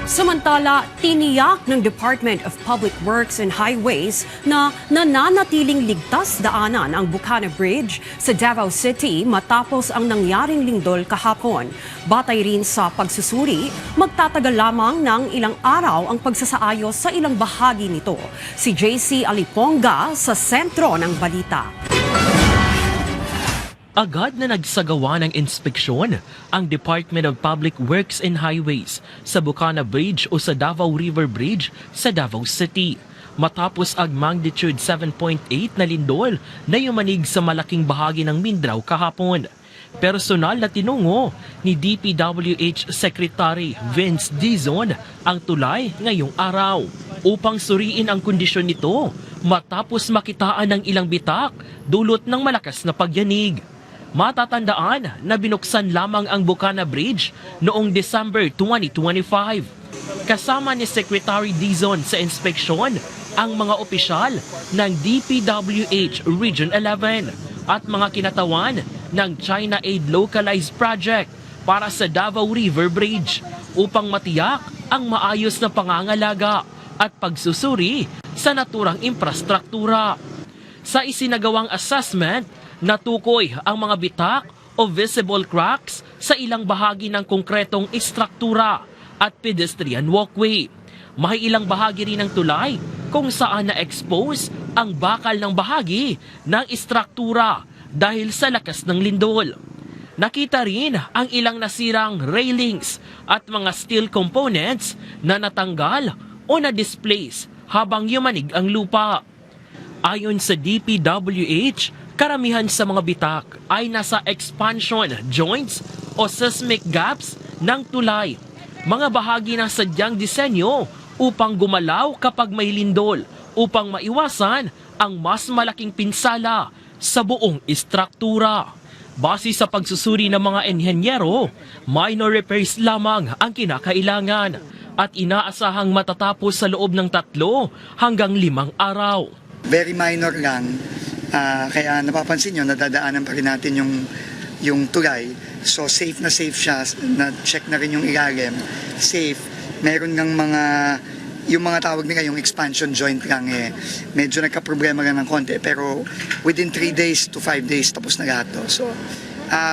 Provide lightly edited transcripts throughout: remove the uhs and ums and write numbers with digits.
Samantala, tiniyak ng Department of Public Works and Highways na nananatiling ligtas daanan ang Bukana Bridge sa Davao City matapos ang nangyaring lindol kahapon. Batay rin sa pagsusuri, magtatagal lamang ng ilang araw ang pagsasaayos sa ilang bahagi nito. Si JC Aliponga sa sentro ng balita. Agad na nagsagawa ng inspeksyon ang Department of Public Works and Highways sa Bukana Bridge o sa Davao River Bridge sa Davao City. Matapos ang magnitude 7.8 na lindol na yumanig sa malaking bahagi ng Mindanao kahapon. Personal na tinungo ni DPWH Secretary Vince Dizon ang tulay ngayong araw upang suriin ang kondisyon nito matapos makitaan ng ilang bitak dulot ng malakas na pagyanig. Matatandaan na binuksan lamang ang Bukana Bridge noong December 2025. Kasama ni Secretary Dizon sa inspeksyon ang mga opisyal ng DPWH Region 11 at mga kinatawan ng China Aid Localized Project para sa Davao River Bridge upang matiyak ang maayos na pangangalaga at pagsusuri sa naturang infrastruktura. Sa isinagawang assessment, natukoy ang mga bitak o visible cracks sa ilang bahagi ng konkretong istruktura at pedestrian walkway. May ilang bahagi rin ng tulay kung saan na-expose ang bakal ng bahagi ng istruktura dahil sa lakas ng lindol. Nakita rin ang ilang nasirang railings at mga steel components na natanggal o na-displace habang yumanig ang lupa. Ayon sa DPWH, karamihan sa mga bitak ay nasa expansion joints o seismic gaps ng tulay. Mga bahagi ng sadyang disenyo upang gumalaw kapag may lindol upang maiwasan ang mas malaking pinsala sa buong istruktura. Base sa pagsusuri ng mga enhenyero, minor repairs lamang ang kinakailangan at inaasahang matatapos sa loob ng 3 hanggang 5 araw. Very minor lang. Kaya napapansin nyo, nadadaanan pa rin natin yung tulay. So safe na safe siya, na-check na rin yung ilalim. Safe. Meron ng yung mga tawag nila, yung expansion joint lang medyo nagka-problema lang ng konti. Pero within 3 days to 5 days, tapos na lahat to. So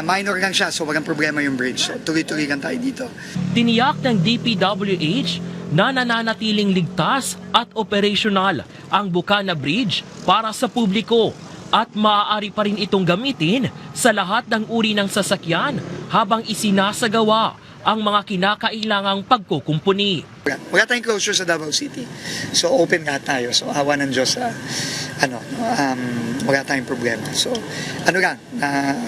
minor lang siya, so walang problema yung bridge. So tuloy-tuloy lang tayo dito. Tiniyak ng DPWH na nananatiling ligtas at operational ang Bukana Bridge para sa publiko at maaari pa rin itong gamitin sa lahat ng uri ng sasakyan habang isinasagawa ang mga kinakailangang pagkukumpuni. Wala tayong closure sa Davao City. So open lahat tayo. So awa ng Diyos, wala tayong problema. So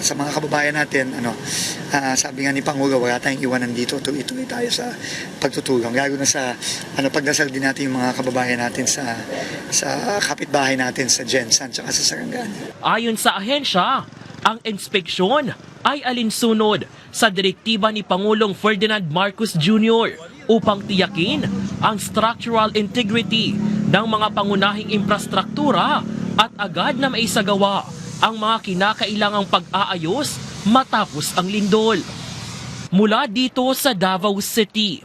sa mga kababayan natin, sabi nga ni Pangulo, wala tayong iwanan dito. Tuloy-tuloy tayo sa pagtutulong. Lalo na sa pagdasal din natin yung mga kababayan natin sa kapitbahay natin sa Jensan at sa Sarangani. Ayon sa ahensya, ang inspeksyon ay alinsunod sa direktiba ni Pangulong Ferdinand Marcos Jr. upang tiyakin ang structural integrity ng mga pangunahing infrastruktura at agad na maisagawa ang mga kinakailangang pag-aayos matapos ang lindol. Mula dito sa Davao City,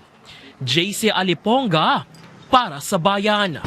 JC Aliponga para sa Bayan.